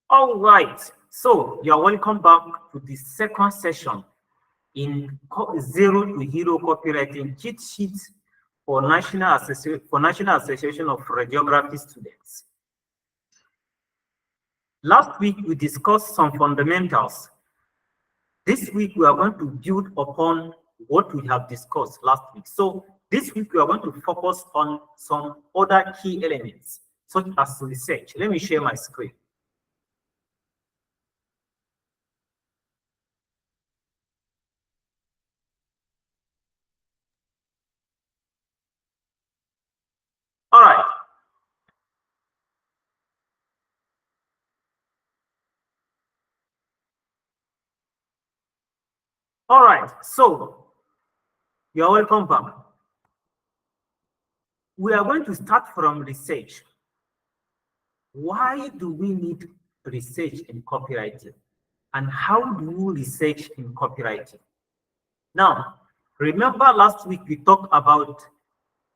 All right, so you're welcome back to the second session in Zero to Hero Copywriting Cheat Sheet for National Association of Radiography Students. Last week we discussed some fundamentals. This week we are going to build upon what we have discussed last week. So this week we are going to focus on some other key elements, such as research. Let me share my screen. All right. All right, so you're welcome back. We are going to start from research. Why do we need research in copywriting? And how do we research in copywriting? Now, remember last week we talked about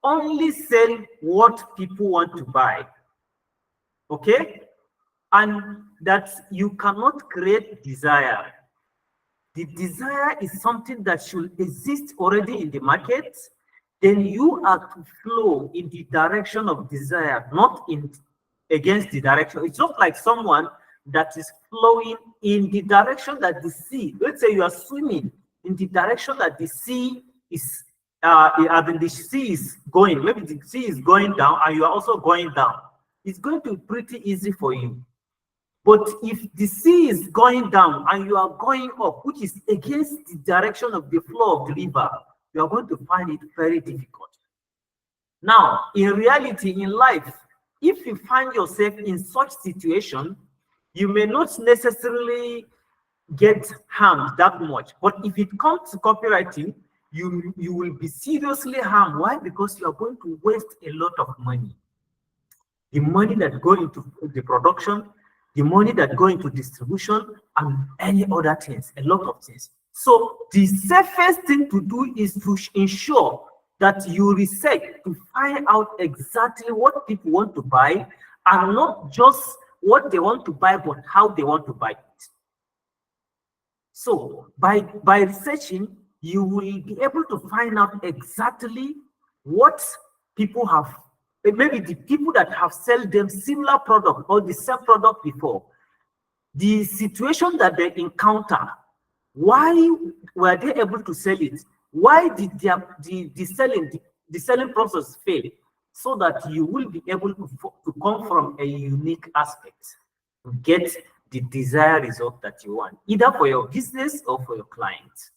only sell what people want to buy. Okay? And that you cannot create desire. The desire is something that should exist already in the market. Then you are to flow in the direction of desire, not in against the direction. It's not like someone that is flowing in the direction that the sea. Let's say you are swimming in the direction that the sea is. The sea is going. Maybe the sea is going down, and you are also going down. It's going to be pretty easy for you. But if the sea is going down and you are going up, which is against the direction of the flow of the river, you are going to find it very difficult. Now, in reality, in life, if you find yourself in such situation, you may not necessarily get harmed that much. But if it comes to copywriting, you will be seriously harmed. Why? Because you are going to waste a lot of money. The money that go into the production, the money that go into distribution, and any other things, a lot of things. So the safest thing to do is to ensure that you research to find out exactly what people want to buy, and not just what they want to buy, but how they want to buy it. So by researching, you will be able to find out exactly what people have, maybe the people that have sold them similar product or the same product before, the situation that they encounter, why were they able to sell it? Why did the selling process fail? So that you will be able to come from a unique aspect to get the desired result that you want, either for your business or for your clients.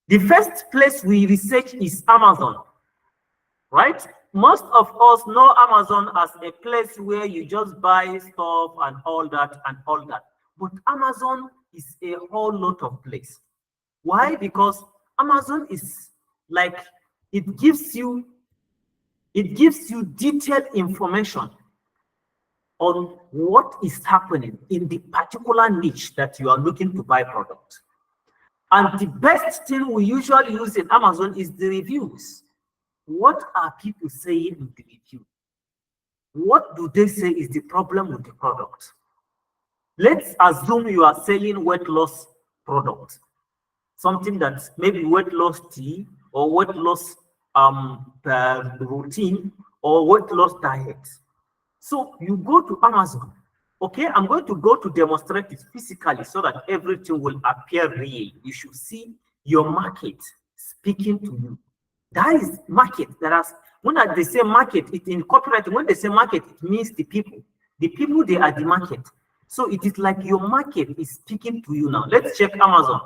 The first place we research is Amazon, right? Most of us know Amazon as a place where you just buy stuff and all that and all that. But Amazon is a whole lot of place. Why? Because Amazon is like, it gives you detailed information on what is happening in the particular niche that you are looking to buy product. And the best thing we usually use in Amazon is the reviews. What are people saying in the review? What do they say is the problem with the product? Let's assume you are selling weight loss product, something that's maybe weight loss tea or weight loss routine or weight loss diet. So you go to Amazon. Okay, I'm going to go to demonstrate it physically so that everything will appear real. You should see your market speaking to you. That is market. When they say market, it in copywriting, when they say market, it means the people. The people, they are the market. So it is like your market is speaking to you now. Let's check Amazon.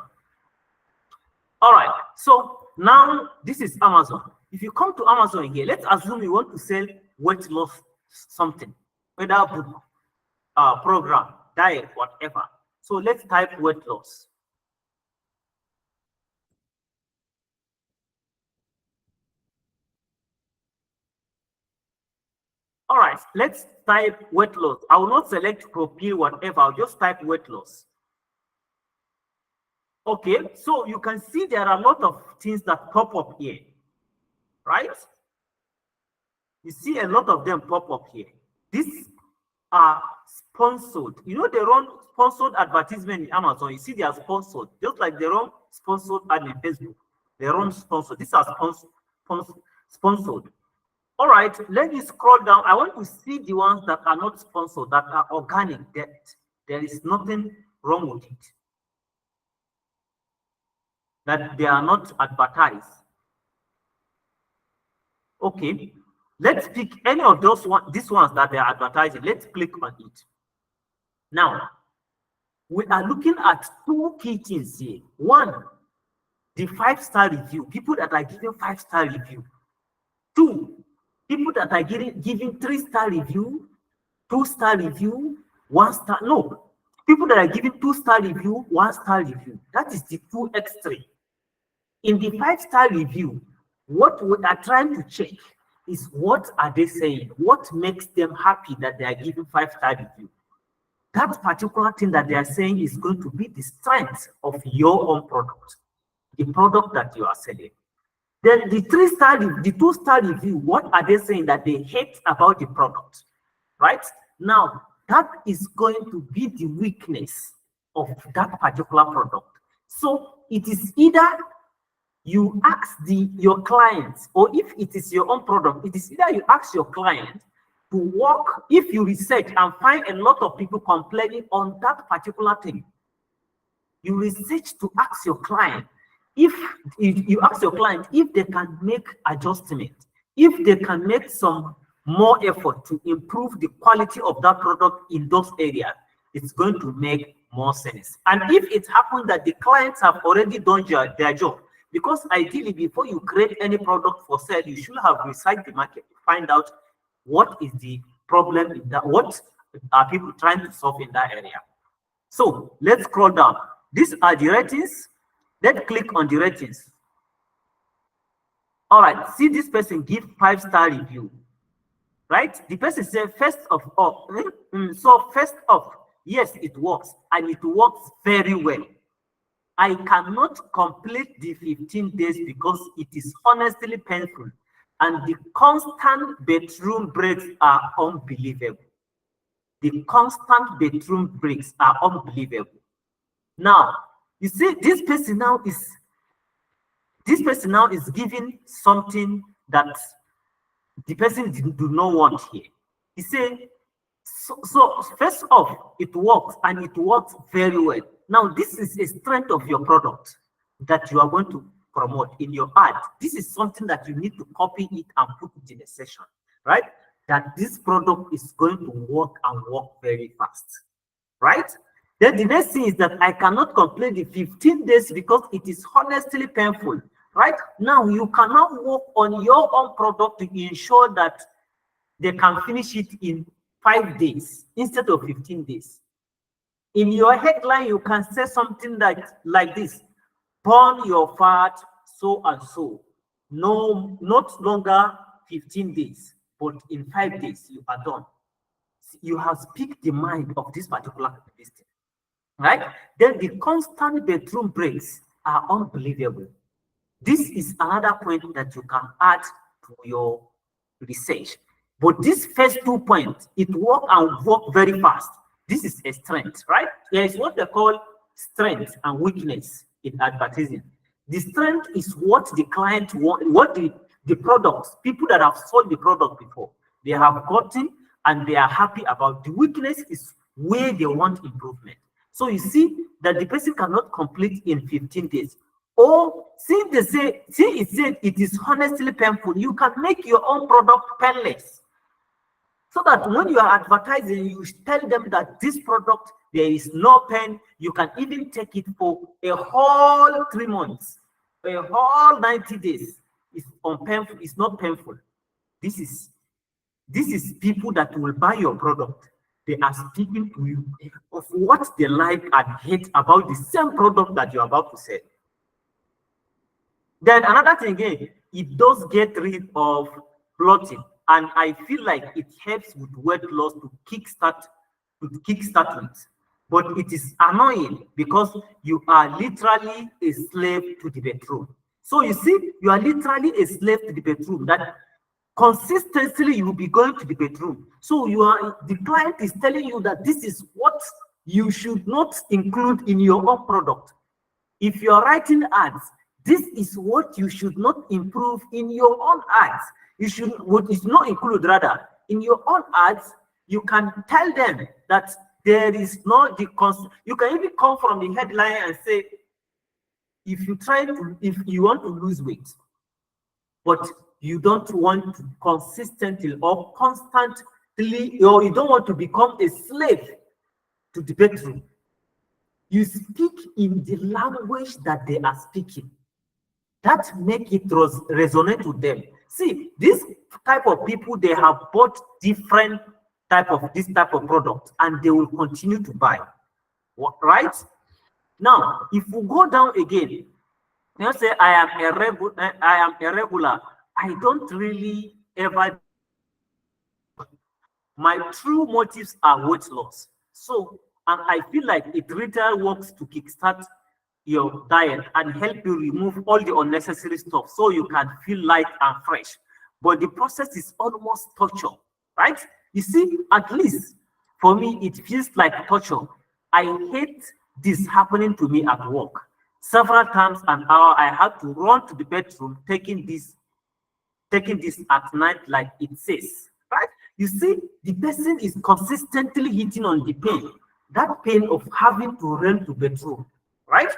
All right, so now this is Amazon. If you come to Amazon here, let's assume you want to sell weight loss something, whether book, program, diet, whatever. So let's type weight loss. All right, let's type weight loss. I will not select propel, whatever. I'll just type weight loss. Okay, so you can see there are a lot of things that pop up here, right? You see a lot of them pop up here. This are sponsored. You know, they run sponsored advertisement in Amazon. You see, they are sponsored, just like they run sponsored ad in Facebook. They run sponsored. These are sponsored. All right, let me scroll down. I want to see the ones that are not sponsored, that are organic, that there is nothing wrong with it, that they are not advertised. Okay, let's pick any of these ones that they are advertising. Let's click on it. Now, we are looking at two key things here. One, the 5-star review, people that are giving 5-star review. Two, people that are giving 3-star review, 2-star review, 1-star. No, people that are giving 2-star review, 1-star review. That is the 2x3. In the 5-star review, what we are trying to check is what are they saying? What makes them happy that they are giving 5-star review? That particular thing that they are saying is going to be the strength of your own product, the product that you are selling. Then the 3-star, the 2-star review, what are they saying that they hate about the product, right? Now, that is going to be the weakness of that particular product. So it is either you ask your clients, or if it is your own product, it is either you ask your client to work, if you research and find a lot of people complaining on that particular thing, you research to ask your client, if you ask your client if they can make adjustments, if they can make some more effort to improve the quality of that product in those areas, it's going to make more sense. And if it happens that the clients have already done their job, because ideally before you create any product for sale, you should have researched the market to find out what is the problem in that, what are people trying to solve in that area. So let's scroll down. These are the ratings. Let's click on the ratings. All right, see this person give 5-star review, right? The person said, first of all, yes, it works, and it works very well. I cannot complete the 15 days because it is honestly painful, and the constant bedroom breaks are unbelievable. The constant bedroom breaks are unbelievable. Now, you see, this person now is giving something that the person do not want here. He said, so first off, it works, and it works very well. Now, this is a strength of your product that you are going to promote in your ad. This is something that you need to copy it and put it in a session, right? That this product is going to work and work very fast, right? Then the next thing is that I cannot complete the 15 days because it is honestly painful, right? Now, you cannot work on your own product to ensure that they can finish it in 5 days instead of 15 days. In your headline, you can say something like this: burn your fat so and so. No, not longer 15 days, but in 5 days, you are done. You have speak the mind of this particular listing, right? Then the constant bedroom breaks are unbelievable. This is another point that you can add to your research. But these first 2 points, it work and work very fast. This is a strength, right? There is what they call strength and weakness in advertising. The strength is what the client want, what the products, people that have sold the product before, they have gotten and they are happy about. The weakness is where they want improvement. So you see that the person cannot complete in 15 days. Or since it said it is honestly painful, you can make your own product painless. So that when you are advertising, you tell them that this product, there is no pain. You can even take it for a whole 3 months, a whole 90 days. It's unpainful. It's not painful. This is people that will buy your product. They are speaking to you of what they like and hate about the same product that you're about to sell. Then another thing again, it does get rid of bloating, and I feel like it helps with weight loss to kickstart it. But it is annoying because you are literally a slave to the bedroom. So you see, you are literally a slave to the bedroom. That consistently you will be going to the bedroom. So the client is telling you that this is what you should not include in your own product. If you are writing ads, this is what you should not improve in your own ads. You should what is not include rather in your own ads. You can tell them that there is no the you can even come from the headline and say, if you want to lose weight, but you don't want to consistently or constantly, or you don't want to become a slave to the bedroom, you speak in the language that they are speaking. That make it resonate with them. See, this type of people, they have bought different this type of product, and they will continue to buy. Right? Now, if we go down again, you say I am a regular. I don't really ever. My true motives are weight loss. So, and I feel like it really works to kickstart your diet and help you remove all the unnecessary stuff so you can feel light and fresh. But the process is almost torture, right? You see, at least for me, it feels like torture. I hate this happening to me at work. Several times an hour, I had to run to the bedroom taking this at night, like it says, right? You see, the person is consistently hitting on the pain, that pain of having to run to bedroom, right?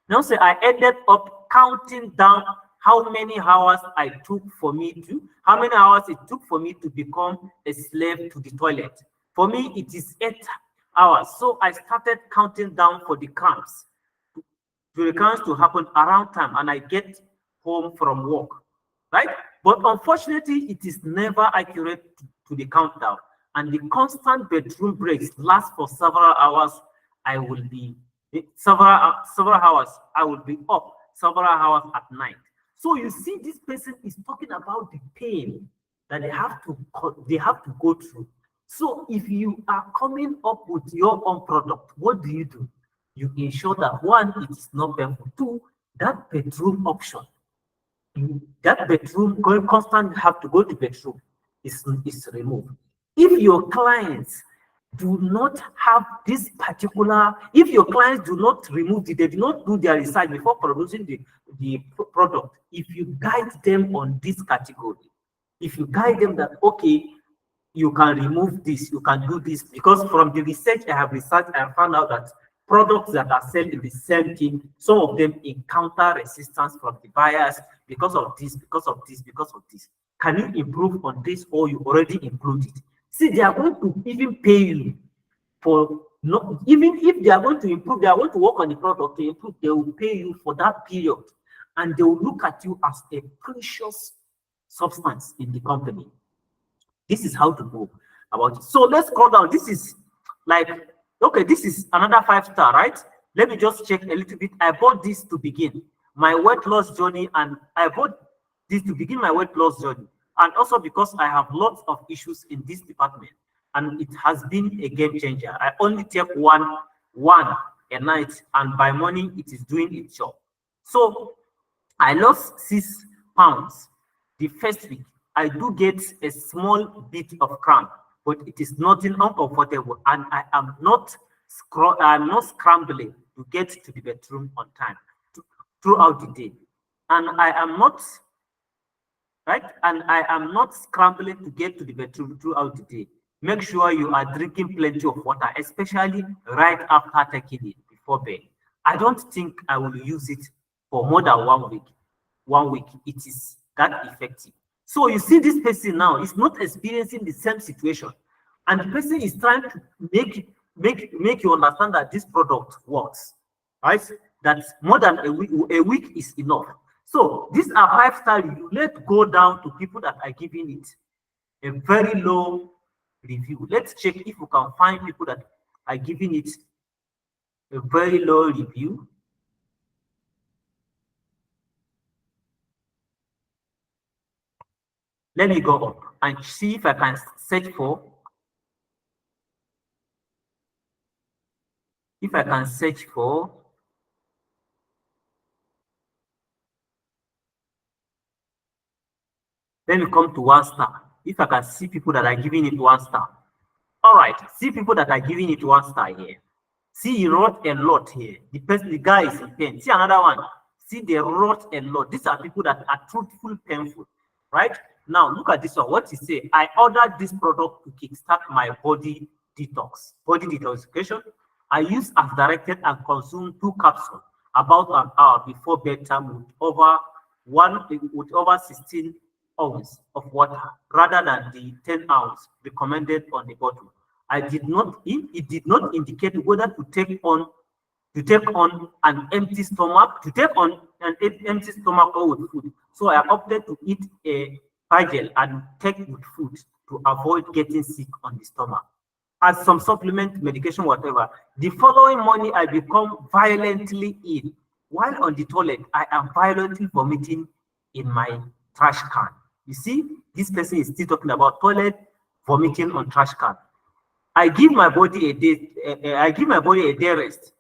Now, say I ended up counting down how many hours how many hours it took for me to become a slave to the toilet. For me, it is 8 hours. So I started counting down for the cramps to happen around time, and I get home from work, right? But unfortunately, it is never accurate to the countdown, and the constant bedroom breaks last for several hours. I will be several hours. I will be up several hours at night. So you see, this person is talking about the pain that they have to go through. So if you are coming up with your own product, what do? You ensure that one, it is not painful. Two, that bedroom option, that bedroom going constant have to go to bedroom is removed. If your clients do not have this particular, if your clients do not remove it, they do not do their research before producing the product, if you guide them on this category, if you guide them that, okay, you can remove this, you can do this, because from the research I have researched, I have found out that products that are selling the same thing, some of them encounter resistance from the buyers because of this, because of this, because of this. Can you improve on this, or you already include it? See, they are going to even pay you for not, even if they are going to improve, they are going to work on the product to improve, they will pay you for that period, and they will look at you as a precious substance in the company. This is how to go about it. So let's go down. This is like, okay, this is another 5-star, right? Let me just check a little bit. I bought this to begin my weight loss journey, and I bought this to begin my weight loss journey. And also because I have lots of issues in this department, and it has been a game changer. I only take one a night, and by morning it is doing its job. So I lost 6 pounds the first week. I do get a small bit of cramp, but it is nothing uncomfortable, and I'm not scrambling to get to the bedroom on time throughout the day. And I am not right, and I am not scrambling to get to the bedroom throughout the day. Make sure you are drinking plenty of water, especially right after taking it before bed. I don't think I will use it for more than 1 week. 1 week, it is that effective. So you see, this person now is not experiencing the same situation, and the person is trying to make you understand that this product works, right? That more than a week is enough. So these are 5-star review. Let's go down to people that are giving it a very low review. Let's check if we can find people that are giving it a very low review. Let me go up and see if I can search for, Let me come to 1 star. If I can see people that are giving it 1 star. All right, see people that are giving it 1 star here. See, he wrote a lot here. The guy is in pain. See another one. See, they wrote a lot. These are people that are truthful, painful, right? Now, look at this one. What he say? I ordered this product to kickstart my body detoxification. I use as directed and consume 2 capsules about an hour before bedtime with over 16 ounces of water rather than the 10 ounce recommended on the bottle. It did not indicate whether to take on an empty stomach, or with food. So I opted to eat a bagel and take with food to avoid getting sick on the stomach. As some supplement, medication, whatever. The following morning, I become violently ill. While on the toilet, I am violently vomiting in my trash can. You see, this person is still talking about toilet, vomiting on trash can. I give my body a day rest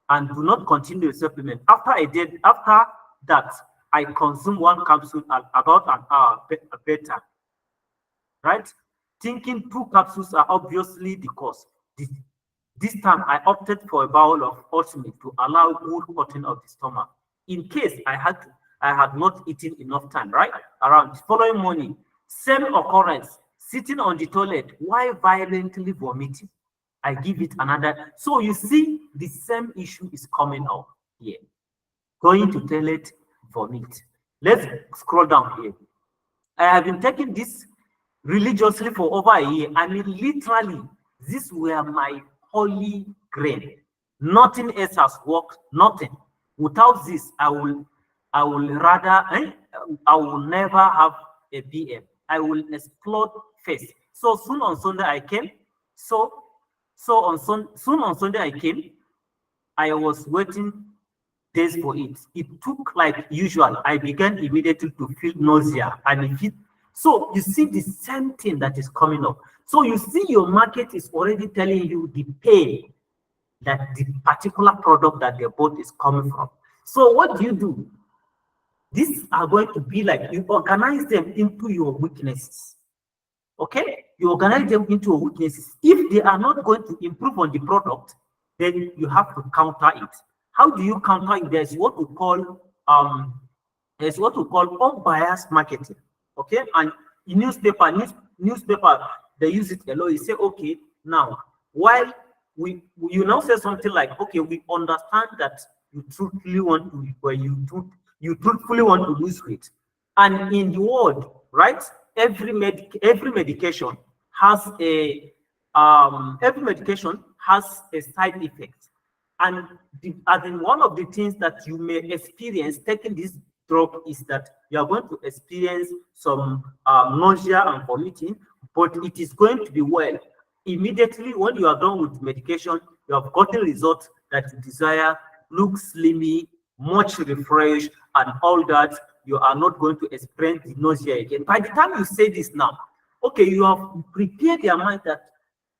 and do not continue the supplement. After that, I consume 1 capsule at about an hour better, right? Thinking 2 capsules are obviously the cause. This time, I opted for a bowl of oatmeal to allow good cutting of the stomach. In case I had not eaten enough time, right? Around the following morning, same occurrence, sitting on the toilet while violently vomiting. I give it another. So you see, the same issue is coming up here. Going to toilet, vomit. Let's scroll down here. I have been taking this religiously for over a year. I mean, literally, these were my holy grail. Nothing else has worked. Nothing. Without this, I will rather, I will never have a BM. I will explode first. So soon on Sunday I came. Soon on Sunday I came. I was waiting days for it. It took like usual. I began immediately to feel nausea and it. So you see the same thing that is coming up. So you see your market is already telling you the pain that the particular product that they bought is coming from. So what do? These are going to be like you organize them into your weaknesses. Okay, you organize them into your weaknesses. If they are not going to improve on the product, then you have to counter it. How do you counter it? There's what we call unbiased marketing. Okay, and in newspaper they use it a lot. You say, okay, now while you now say something like, okay, we understand that you truthfully want to, you truthfully want to lose weight, and in the world, right? Every medication has a side effect, and as in one of the things that you may experience taking this drug is that you are going to experience some nausea and vomiting, but it is going to be well. Immediately when you are done with medication, you have gotten results that you desire, look slimy, much refreshed, and all that. You are not going to experience the nausea again. By the time you say this now, okay, you have prepared your mind that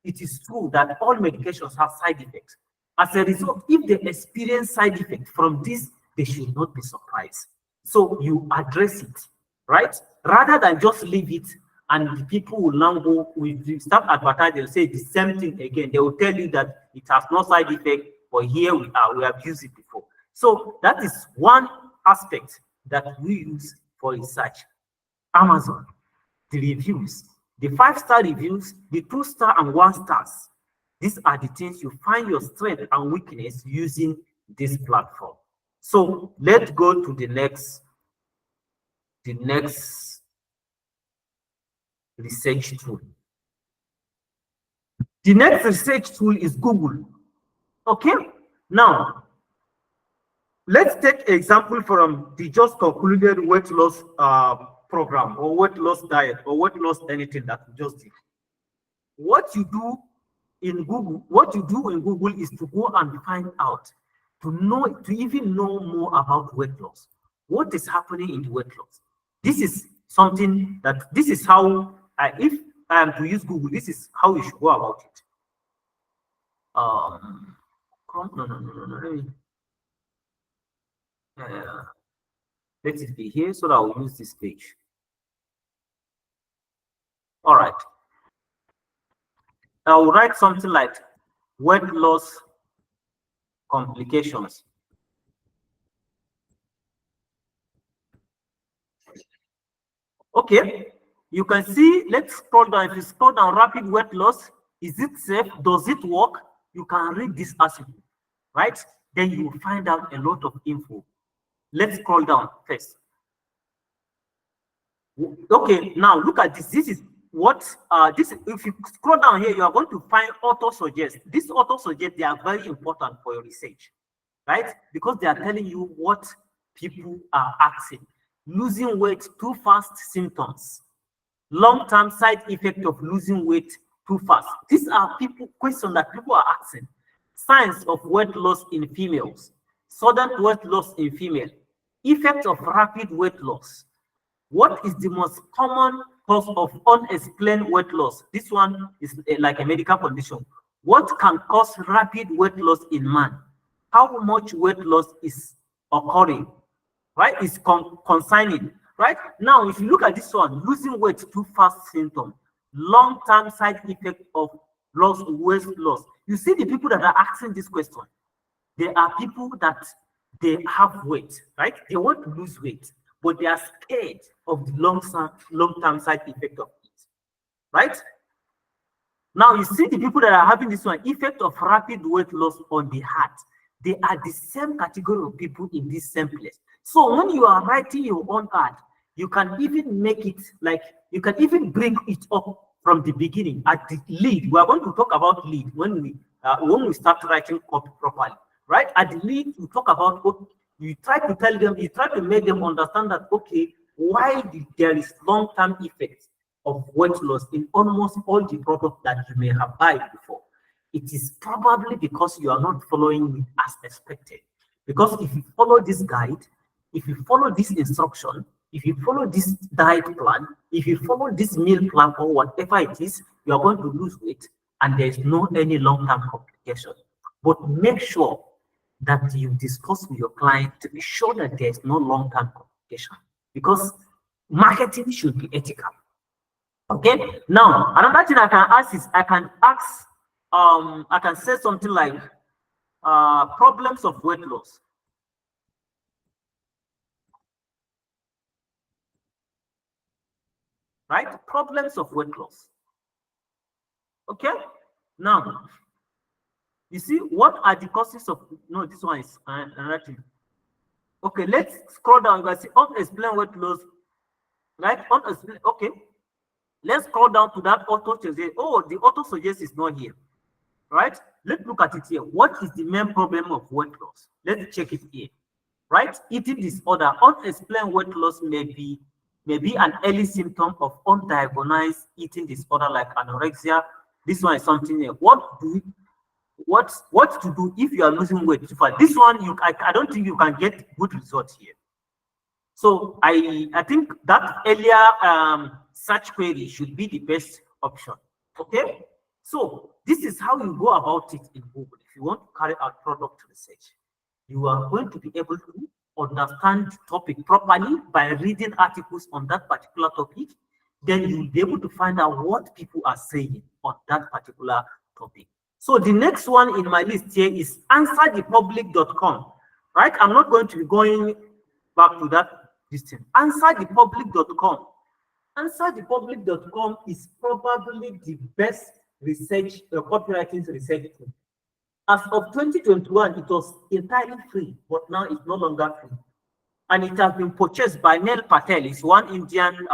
it is true that all medications have side effects. As a result, if they experience side effects from this, they should not be surprised. So you address it, right? Rather than just leave it and the people will now go, we start advertising, they'll say the same thing again. They will tell you that it has no side effect, but here we have used it before. So that is one aspect that we use for research. Amazon, the reviews, the 5-star reviews, the 2-star and 1-stars. These are the things you find your strength and weakness using this platform. So let's go to the next research tool. The next research tool is Google. Okay, now let's take an example from the just concluded weight loss program or weight loss diet or weight loss anything that we just did. What you do in Google is to go and find out, to even know more about weight loss. What is happening in the weight loss? This is something that this is how if I am to use Google, this is how you should go about it. No. Let it be here so that I'll use this page. All right. I'll write something like weight loss complications. Okay, you can see, let's scroll down. If you scroll down, rapid weight loss, is it safe? Does it work? You can read this article, right? Then you will find out a lot of info. Let's scroll down first. Okay, now look at this. This is what this, if you scroll down here, you are going to find auto suggest. This auto suggest, they are very important for your research, right? Because they are telling you what people are asking. Losing weight too fast symptoms, long-term side effect of losing weight too fast. These are people questions that people are asking. Signs of weight loss in females, sudden weight loss in female, effect of rapid weight loss. What is the most common cause of unexplained weight loss? This one is like a medical condition. What can cause rapid weight loss in man? How much weight loss is occurring? Right? It's consigning. Right? Now, if you look at this one, losing weight too fast symptom, long-term side effect of weight loss. You see the people that are asking this question, they are people that they have weight, right? They want to lose weight, but they are scared of the long-term side effect of it, right? Now you see the people that are having this one, effect of rapid weight loss on the heart. They are the same category of people in this same place. So when you are writing your own ad, you can even make it like, you can even bring it up from the beginning at the lead. We are going to talk about lead when we start writing copy properly, right? At the lead, you talk about, you try to tell them, you try to make them understand that, okay, why there is long-term effects of weight loss in almost all the products that you may have bought before. It is probably because you are not following it as expected. Because if you follow this guide, if you follow this instruction, if you follow this diet plan, if you follow this meal plan or whatever it is, you are going to lose weight and there is no any long-term complication. But make sure that you discuss with your client to be sure that there is no long-term complication, because marketing should be ethical. Okay. Now, another thing I can ask is I can say something like problems of weight loss. Right? Problems of weight loss. Okay. Now, you see, what are the causes of, no, this one is another thing. Okay, let's scroll down. You can see unexplained weight loss, right? Unexplained. Okay, let's scroll down to that auto suggest. Oh, the auto suggest is not here, right? Let's look at it here. What is the main problem of weight loss? Let's check it here, right? Eating disorder. Unexplained weight loss may be an early symptom of undiagnosed eating disorder like anorexia. This one is something here. What to do if you are losing weight too fast? This one, I don't think you can get good results here. So I think that earlier search query should be the best option. Okay, so this is how you go about it in Google. If you want to carry out product research, you are going to be able to understand the topic properly by reading articles on that particular topic. Then you'll be able to find out what people are saying on that particular topic. So the next one in my list here is answerthepublic.com, right? I'm not going to be going back to that listing. Answerthepublic.com. Answerthepublic.com is probably the best research, copywriting research tool. As of 2021, it was entirely free, but now it's no longer free. And it has been purchased by Neil Patel. It's one Indian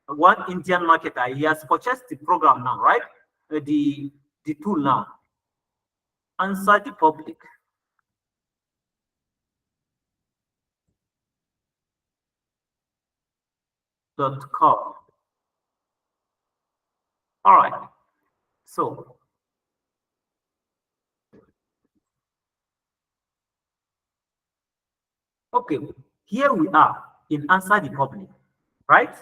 marketer. He has purchased the program now, right? The tool now. Answer the public. .com. All right. So okay, here we are in Answer the Public, right?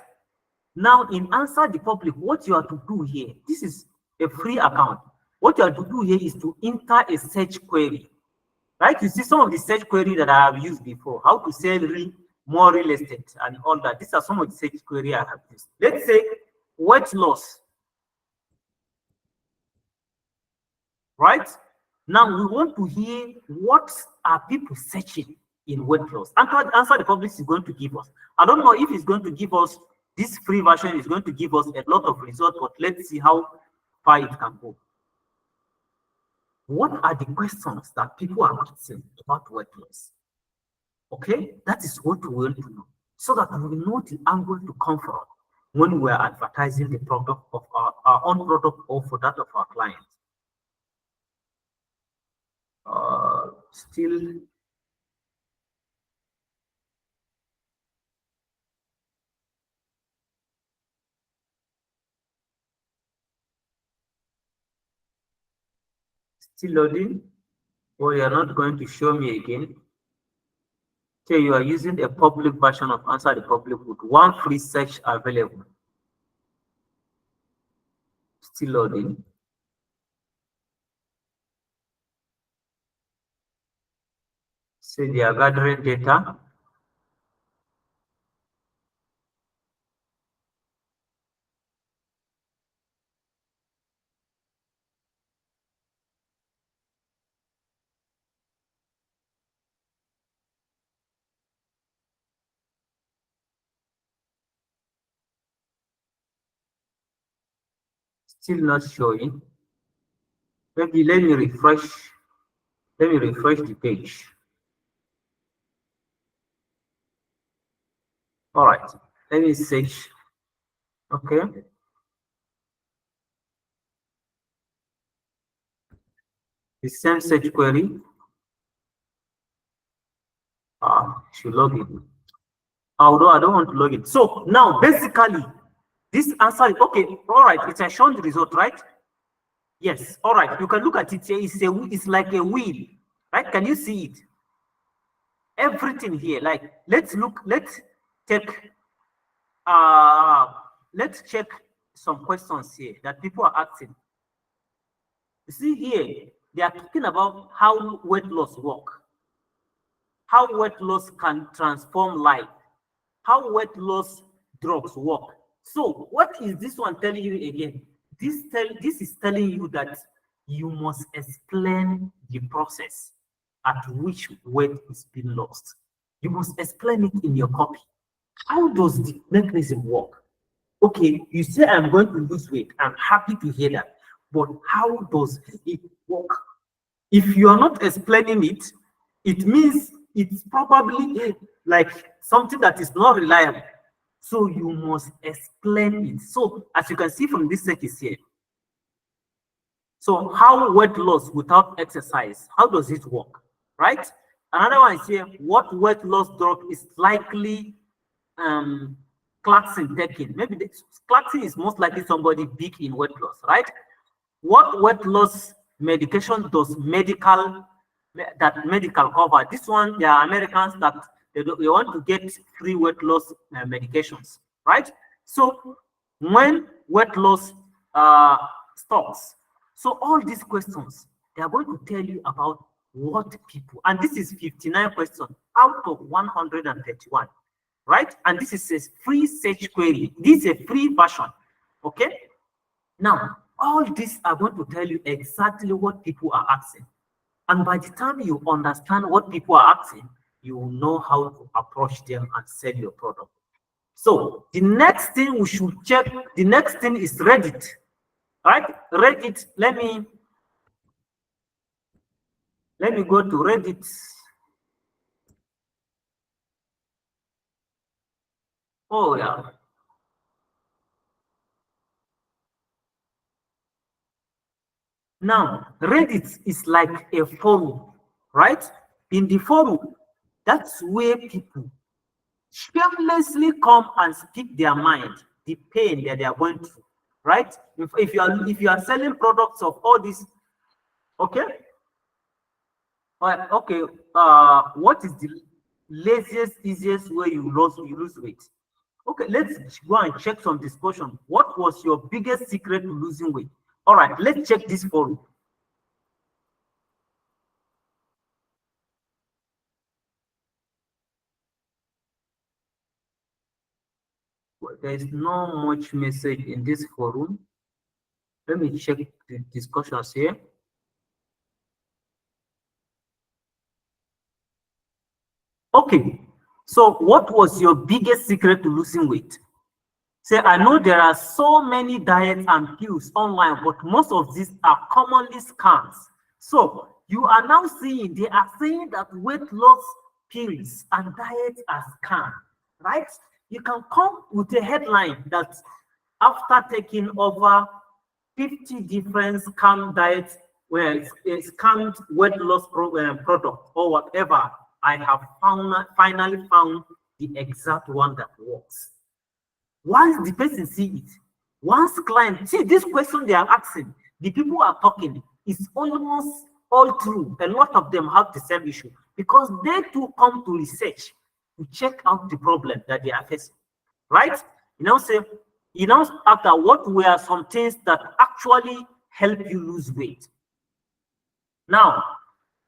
Now in Answer the Public, what you are to do here, this is a free account. What you are to do here is to enter a search query, right? You see some of the search query that I have used before, how to sell more real estate and all that. These are some of the search query I have used. Let's say weight loss, right? Now we want to hear what are people searching in weight loss. Answer the public is going to give us. I don't know if it's going to give us this free version is going to give us a lot of results, but let's see how far it can go. What are the questions that people are asking about weight loss? Okay, that is what we want to know, so that we know the angle to come from when we are advertising the product of our own product or for that of our clients. Still loading. Oh, you're not going to show me again. Okay, you are using a public version of Answer the Public with one free search available. Still loading. Say they are gathering data. Still not showing. Maybe let me refresh. Let me refresh the page. All right. Let me search. Okay. The same search query. Should log in. Although I don't want to log in. So now basically this answer is okay. All right. It has shown the result, right? Yes. All right. You can look at it here. It's like a wheel, right? Can you see it? Everything here. Like let's take uh let's check some questions here that people are asking. You see here, they are talking about how weight loss work, how weight loss can transform life, how weight loss drugs work. So what is this one telling you again? This is telling you that you must explain the process at which weight is being lost. You must explain it in your copy. How does the mechanism work? Okay, you say I'm going to lose weight. I'm happy to hear that. But how does it work? If you are not explaining it, it means it's probably like something that is not reliable. So you must explain it. So as you can see from this section here, so how weight loss without exercise, how does it work, right? Another one is here, what weight loss drug is likely um, Clarkson taking? Maybe Clarkson is most likely somebody big in weight loss, right? What weight loss medication does medical cover? This one, there are Americans that they want to get free weight loss medications, right? So when weight loss stops, so all these questions, they are going to tell you about what people, and this is 59 questions out of 131, right? And this is a free search query. This is a free version, okay? Now, all these are going to tell you exactly what people are asking. And by the time you understand what people are asking, you will know how to approach them and sell your product. So the next thing we should check, the next thing is Reddit. All right, Reddit, let me go to Reddit. Oh yeah. Now, Reddit is like a forum, right? In the forum, that's where people shamelessly come and speak their mind, the pain that they are going through, right? If you are selling products of all this, okay, okay, what is the laziest, easiest way you lose weight? Okay, let's go and check some discussion. What was your biggest secret to losing weight? All right, let's check this forum. There is not much message in this forum. Let me check the discussions here. Okay, so what was your biggest secret to losing weight? Say, I know there are so many diets and pills online, but most of these are commonly scams. So you are now seeing, they are saying that weight loss pills and diets are scam, right? You can come with a headline that after taking over 50 different scam diets, where it's scammed weight loss product or whatever, I have finally found the exact one that works. Once the person see it, once client see this question they are asking, the people are talking, it's almost all true. A lot of them have the same issue because they too come to research to check out the problem that they are facing, right? Say, after what were some things that actually help you lose weight. Now,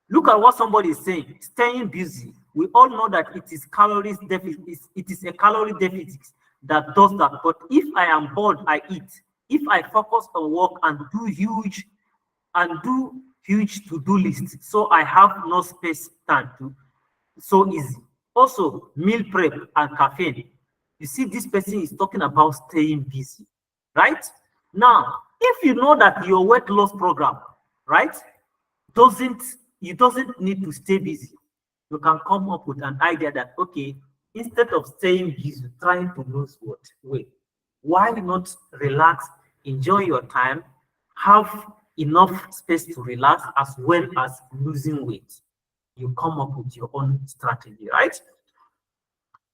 look at what somebody is saying, staying busy. We all know that it is calories deficit, it is a calorie deficit that does that. But if I am bored, I eat. If I focus on work and do huge to-do lists, so I have no space time to, so easy. Also, meal prep and caffeine. You see, this person is talking about staying busy, right? Now, if you know that your weight loss program, right, you doesn't need to stay busy, you can come up with an idea that, okay, instead of staying busy trying to lose weight, why not relax, enjoy your time, have enough space to relax as well as losing weight? You come up with your own strategy, right?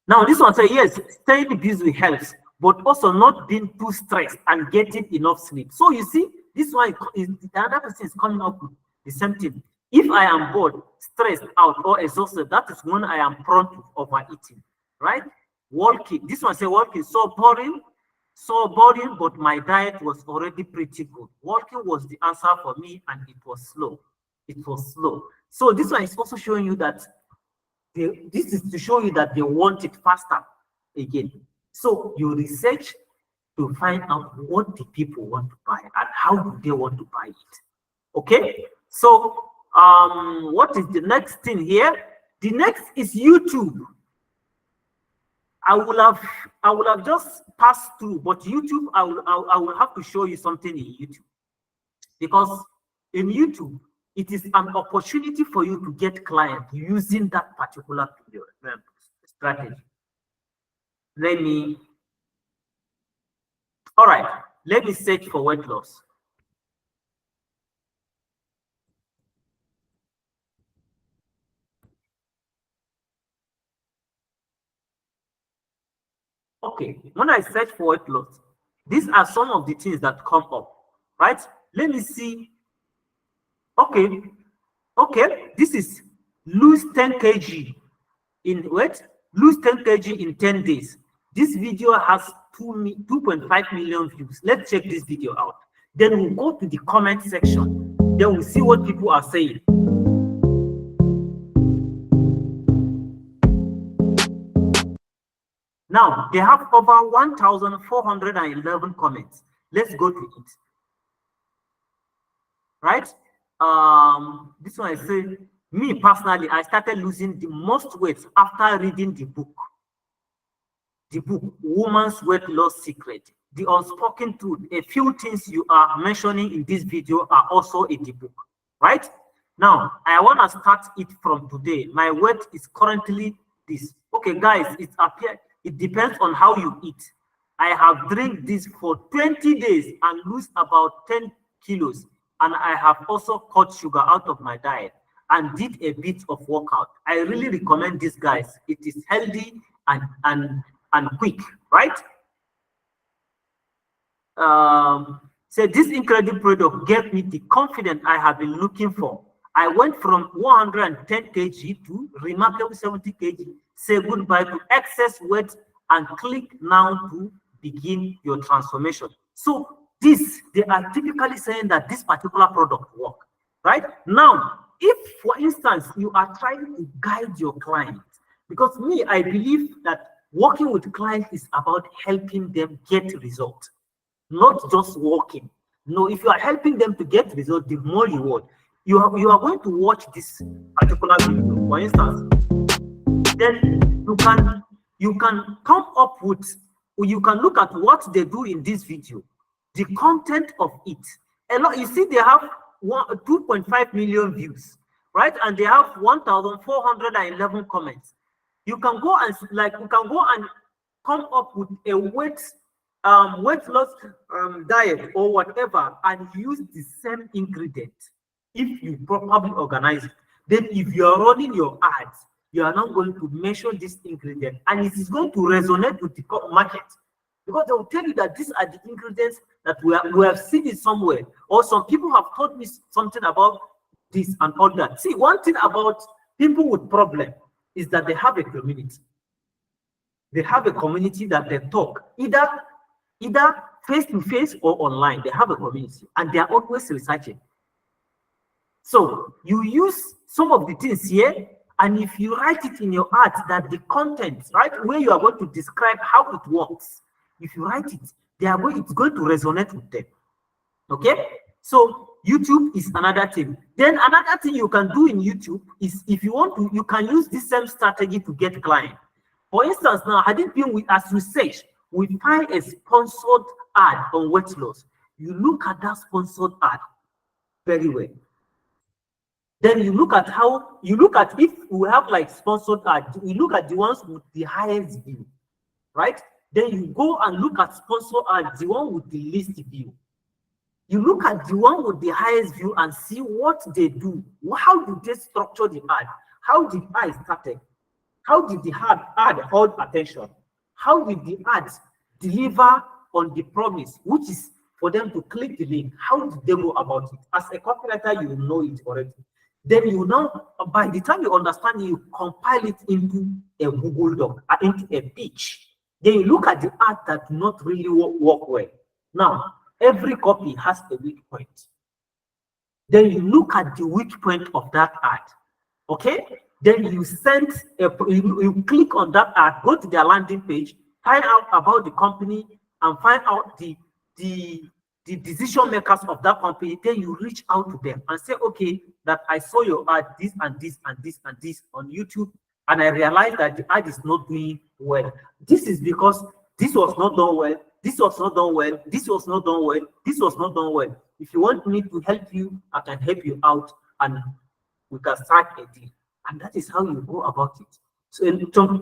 Now, this one says, yes, staying busy helps, but also not being too stressed and getting enough sleep. So you see, this one is the other person is coming up with the same thing. If I am bored, stressed out, or exhausted, that is when I am prone to overeating, right? Walking, this one says walking, so boring, but my diet was already pretty good. Walking was the answer for me, and it was slow. It was slow. So this one is also showing you that this is to show you that they want it faster again. So you research to find out what the people want to buy and how do they want to buy it. Okay, so what is the next thing here? The next is YouTube. I will have just passed through, but YouTube, I will have to show you something in YouTube, because in YouTube it is an opportunity for you to get clients using that particular strategy. All right, let me search for weight loss. Okay, when I search for weight loss, these are some of the things that come up, right? Let me see. Okay, this is lose 10 kg in lose 10 kg in 10 days. This video has 2.5 million views. Let's check this video out. Then we'll go to the comment section. Then we'll see what people are saying. Now, they have over 1,411 comments. Let's go to it. Right? This one I say, me personally, I started losing the most weight after reading the book. The book, Woman's Weight Loss Secret, The Unspoken Truth. A few things you are mentioning in this video are also in the book, right? Now, I want to start it from today. My weight is currently this. Okay, guys, it depends on how you eat. I have drank this for 20 days and lose about 10 kilos. And I have also cut sugar out of my diet and did a bit of workout. I really recommend this, guys. It is healthy and quick, right? So this incredible product gave me the confidence I have been looking for. I went from 110 kg to remarkable 70 kg. Say goodbye to excess weight and click now to begin your transformation. So they are typically saying that this particular product works, right? Now, if, for instance, you are trying to guide your client, because me, I believe that Working with clients is about helping them get results, not just working. No, if you are helping them to get results, the more reward. You are going to watch this particular video, for instance, then you can come up with, you can look at what they do in this video, the content of it. A lot, you see, they have 2.5 million views, right? And they have 1,411 comments. You can go and come up with a weight loss diet or whatever, and use the same ingredient if you properly organize it. Then if you are running your ads, you are not going to mention this ingredient, and it is going to resonate with the market, because they will tell you that these are the ingredients that we have seen it somewhere, or some people have told me something about this and all that. See, one thing about people with problem is that they have a community. They have a community that they talk either face to face or online. They have a community, and they are always researching. So you use some of the things here, and if you write it in your art, that the content, right, where you are going to describe how it works, if you write it, it's going to resonate with them. Okay, so YouTube is another thing. Then another thing you can do in YouTube is, if you want to, you can use this same strategy to get clients. For instance, now, had it been as research, we find a sponsored ad on weight loss. You look at that sponsored ad very well. Then you look at if we have like sponsored ad, we look at the ones with the highest view, right? Then you go and look at sponsored ad, the one with the least view. You look at the one with the highest view and see what they do. How do they structure the ad? How did ad started? How did the ad hold attention? How did the ads deliver on the promise, which is for them to click the link? How did they go about it? As a copywriter, you know it already. Then you know, by the time you understand it, you compile it into a Google Doc, into a pitch. Then you look at the ad that do not really work well. Now, every copy has a weak point. Then you look at the weak point of that ad. Okay? Then you you click on that ad, go to their landing page, find out about the company, and find out the decision makers of that company. Then you reach out to them and say, okay, that I saw your ad, this and this and this and this on YouTube, and I realized that the ad is not doing well. This is because this was not done well, this was not done well, this was not done well, this was not done well. If you want me to help you, I can help you out, and we can start a deal. And that is how you go about it. So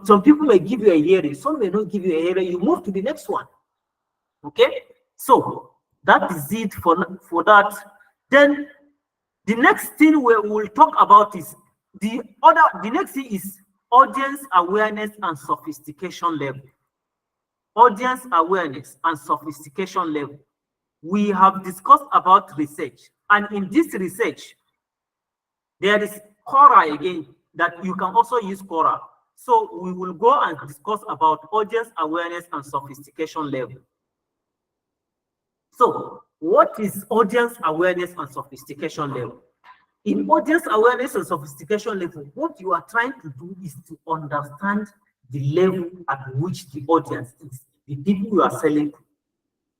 some people may give you a hearing, some may not give you a hearing. You move to the next one. Okay, so that is it for that. Then the next thing we will talk about is the next thing is audience awareness and sophistication level. Audience awareness and sophistication level. We have discussed about research, and in this research, there is Quora again, that you can also use Quora. So we will go and discuss about audience awareness and sophistication level. So what is audience awareness and sophistication level? In audience awareness and sophistication level, what you are trying to do is to understand the level at which the audience is, the people you are selling to.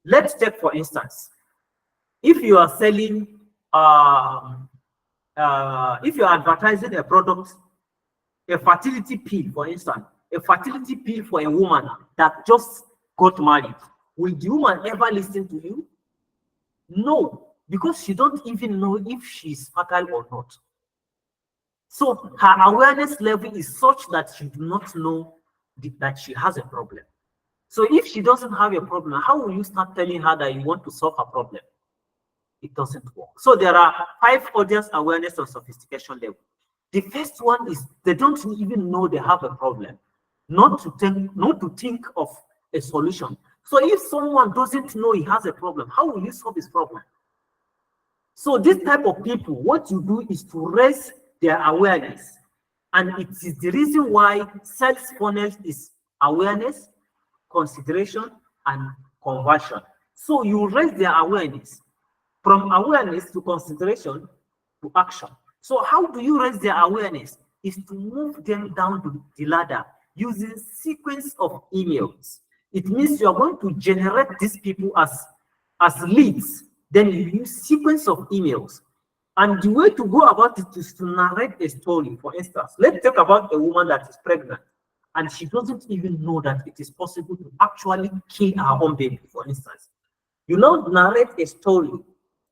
Let's take, for instance, if you are selling, if you're advertising a product, a fertility pill, for instance, a fertility pill for a woman that just got married, will the woman ever listen to you? No, because she don't even know if she's fertile or not. So her awareness level is such that she do not know that she has a problem. So if she doesn't have a problem, how will you start telling her that you want to solve her problem? It doesn't work. So there are 5 audience awareness and sophistication level. The first one is they don't even know they have a problem, not to think of a solution. So if someone doesn't know he has a problem, how will you solve his problem? So this type of people, what you do is to raise their awareness. And it is the reason why sales funnel is awareness, consideration, and conversion. So you raise their awareness. From awareness to consideration to action. So how do you raise their awareness? Is to move them down the ladder. using sequence of emails. It means you are going to generate these people as leads. Then you use sequence of emails. And the way to go about it is to narrate a story. For instance, let's talk about a woman that is pregnant and she doesn't even know that it is possible to actually kill her own baby, for instance. You now narrate a story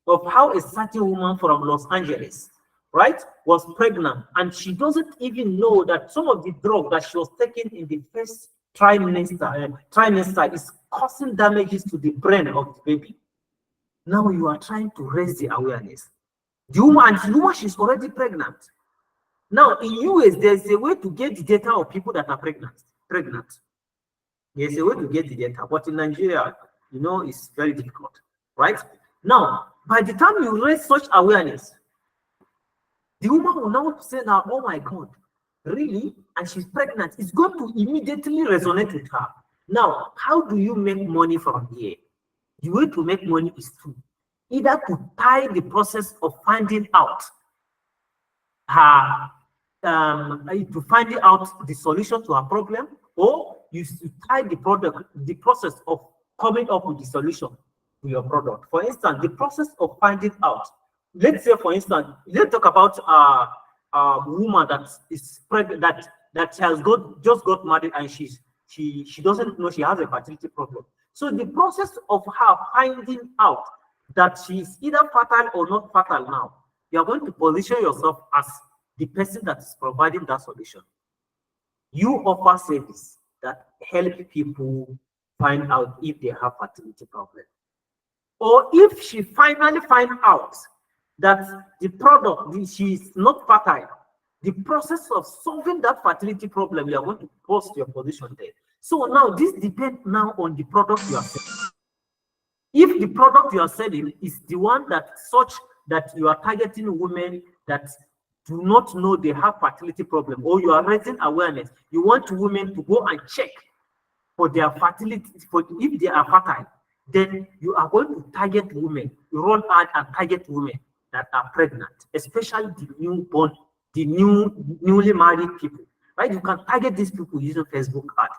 of how a certain woman from Los Angeles, right, was pregnant, and she doesn't even know that some of the drugs that she was taking in the first trimester is causing damages to the brain of the baby. Now you are trying to raise the awareness. The woman, she's already pregnant. Now in US, there's a way to get the data of people that are pregnant. There's a way to get the data, but in Nigeria, it's very difficult, right? Now, by the time you raise such awareness, the woman will now say, now, oh my God, really? And she's pregnant. It's going to immediately resonate with her. Now, how do you make money from here? The way to make money is either to tie the process of finding out the solution to her problem, or you tie the process of coming up with the solution to your product. For instance, the process of finding out. Let's say, for instance, let's talk about a woman that is pregnant, that has just got married, and she doesn't know she has a fertility problem. So the process of her finding out that she's either fertile or not fertile now, you are going to position yourself as the person that is providing that solution. You offer service that help people find out if they have fertility problem. Or if she finally finds out that the product, she is not fertile, the process of solving that fertility problem, you are going to post your position there. So now this depends now on the product you are selling. If the product you are selling is the one that you are targeting women that do not know they have fertility problem, or you are raising awareness, you want women to go and check for their fertility, if they are fertile, then you are going to target women. You run ad and target women that are pregnant, especially the newborn, the newly married people, right? You can target these people using Facebook ad.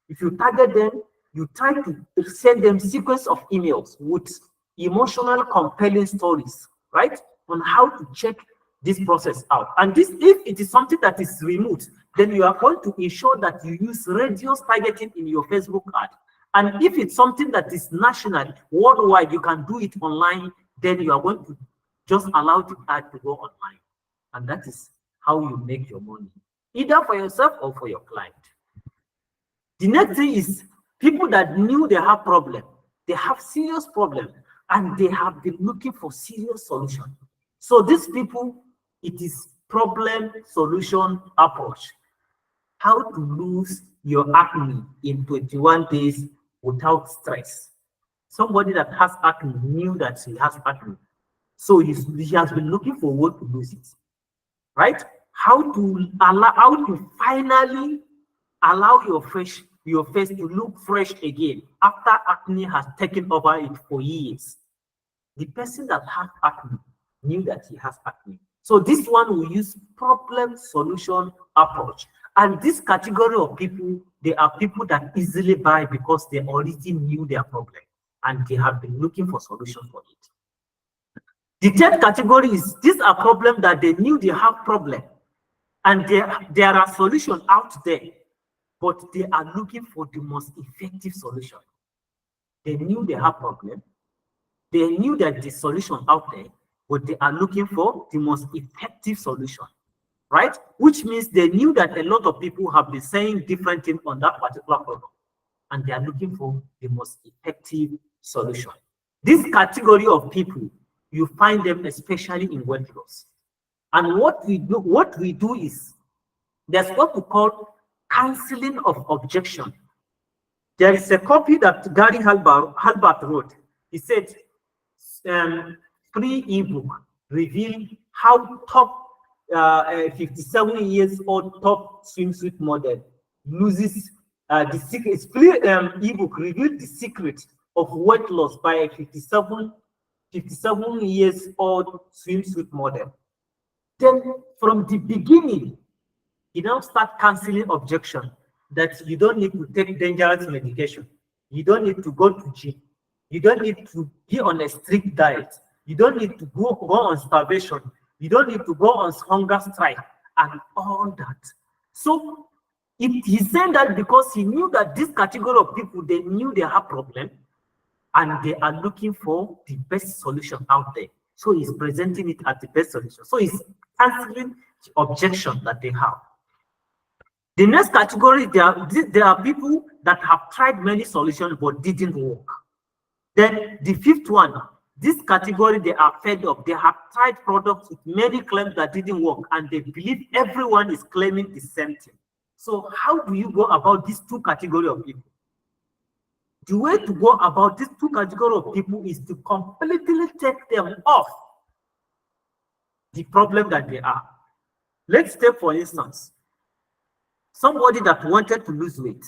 If you target them, you try to send them sequence of emails with emotional, compelling stories, right, on how to check this process out. And this, if it is something that is remote, then you are going to ensure that you use radius targeting in your Facebook ad. And if it's something that is national, worldwide, you can do it online, then you are going to just allow the ad to go online. And that is how you make your money, either for yourself or for your client. The next thing is people that knew they have problem, they have serious problem, and they have been looking for serious solution. So these people, it is problem solution approach. How to lose your acne in 21 days without stress. Somebody that has acne knew that he has acne, so he has been looking for a way to lose it, right? How to finally allow your face to look fresh again after acne has taken over it for years. The person that has acne knew that he has acne. So this one will use problem solution approach. And this category of people, they are people that easily buy because they already knew their problem and they have been looking for solution for it. The third category is these are problems that they knew they have problem, and there are solutions out there, but they are looking for the most effective solution. They knew they have problem, they knew that the solution out there, but they are looking for the most effective solution, right? Which means they knew that a lot of people have been saying different things on that particular product, and they are looking for the most effective solution. This category of people, you find them especially in weight loss. And what we do is there's what we call canceling of objection. There is a copy that Gary Halbert wrote. He said, free ebook revealed how top 57 years old top swimsuit model loses the secret. Free ebook revealed the secret of weight loss by a 57 years old swimsuit model. Then from the beginning, he now start canceling objection. that you don't need to take dangerous medication. You don't need to go to gym. You don't need to be on a strict diet. You don't need to go on starvation. You don't need to go on hunger strike and all that. So he said that because he knew that this category of people, they knew they have problem and they are looking for the best solution out there. So he's presenting it as the best solution. So he's answering the objection that they have. The next category, there are people that have tried many solutions but didn't work. Then the fifth one, this category, they are fed up. They have tried products with many claims that didn't work, and they believe everyone is claiming the same thing. So how do you go about these two categories of people? The way to go about these two categories of people is to completely take them off the problem that they are. Let's take, for instance, somebody that wanted to lose weight.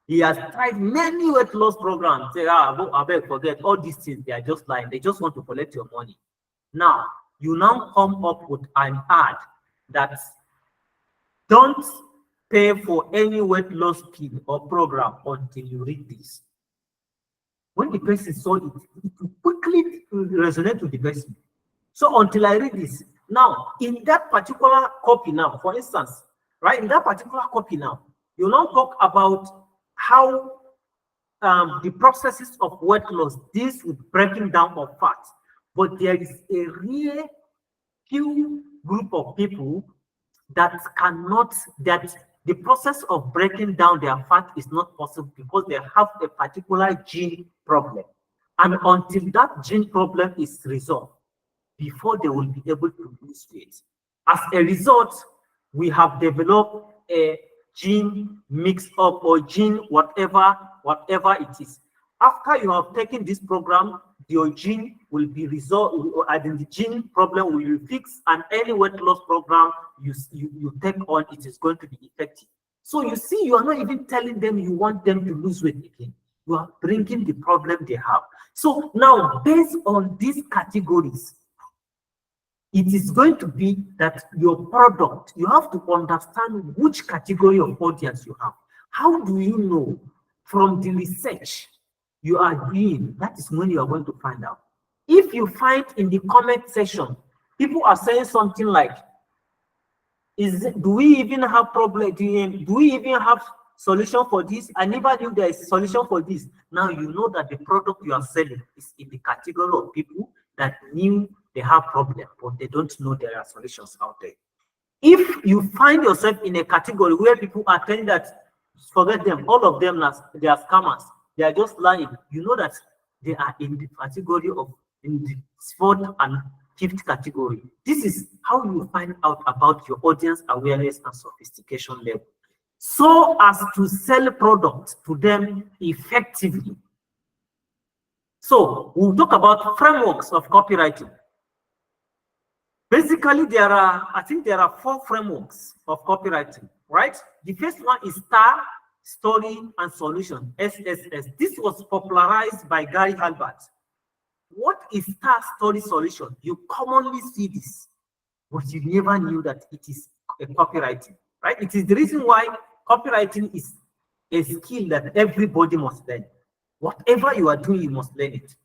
He has tried many weight loss programs. Say, I beg, forget all these things. They are just lying. They just want to collect your money. Now, you now come up with an ad that don't pay for any weight loss pill or program until you read this. When the person saw it, it will quickly resonate with the person. So until I read this, now in that particular copy now, for instance, right, in that particular copy now, you now talk about how the processes of weight loss deals with breaking down of fat. But there is a real few group of people that cannot, that the process of breaking down their fat is not possible because they have a particular gene problem. And until that gene problem is resolved, before they will be able to lose weight. As a result, we have developed a gene mix-up or gene whatever it is. After you have taken this program, your gene will be resolved, and the gene problem will be fixed, and any weight loss program you take on, it is going to be effective. So you see, you are not even telling them you want them to lose weight again. You are bringing the problem they have. So now, based on these categories, it is going to be that your product, you have to understand which category of audience you have. How do you know from the research you are doing? That is when you are going to find out. If you find in the comment section, people are saying something like, do we even have problem? Do we even have solution for this? I never knew there is a solution for this. Now you know that the product you are selling is in the category of people that knew they have problems, but they don't know there are solutions out there. If you find yourself in a category where people are telling that, forget them, all of them, they are scammers, they are just lying, you know that they are in the category of, in the fourth and fifth category. This is how you find out about your audience awareness and sophistication level, so as to sell products to them effectively. So we'll talk about frameworks of copywriting. Basically, I think there are 4 frameworks of copywriting, right? The first one is STAR, Story, and Solution, SSS. This was popularized by Gary Halbert. What is STAR, Story, Solution? You commonly see this, but you never knew that it is a copywriting, right? It is the reason why copywriting is a skill that everybody must learn. Whatever you are doing, you must learn it.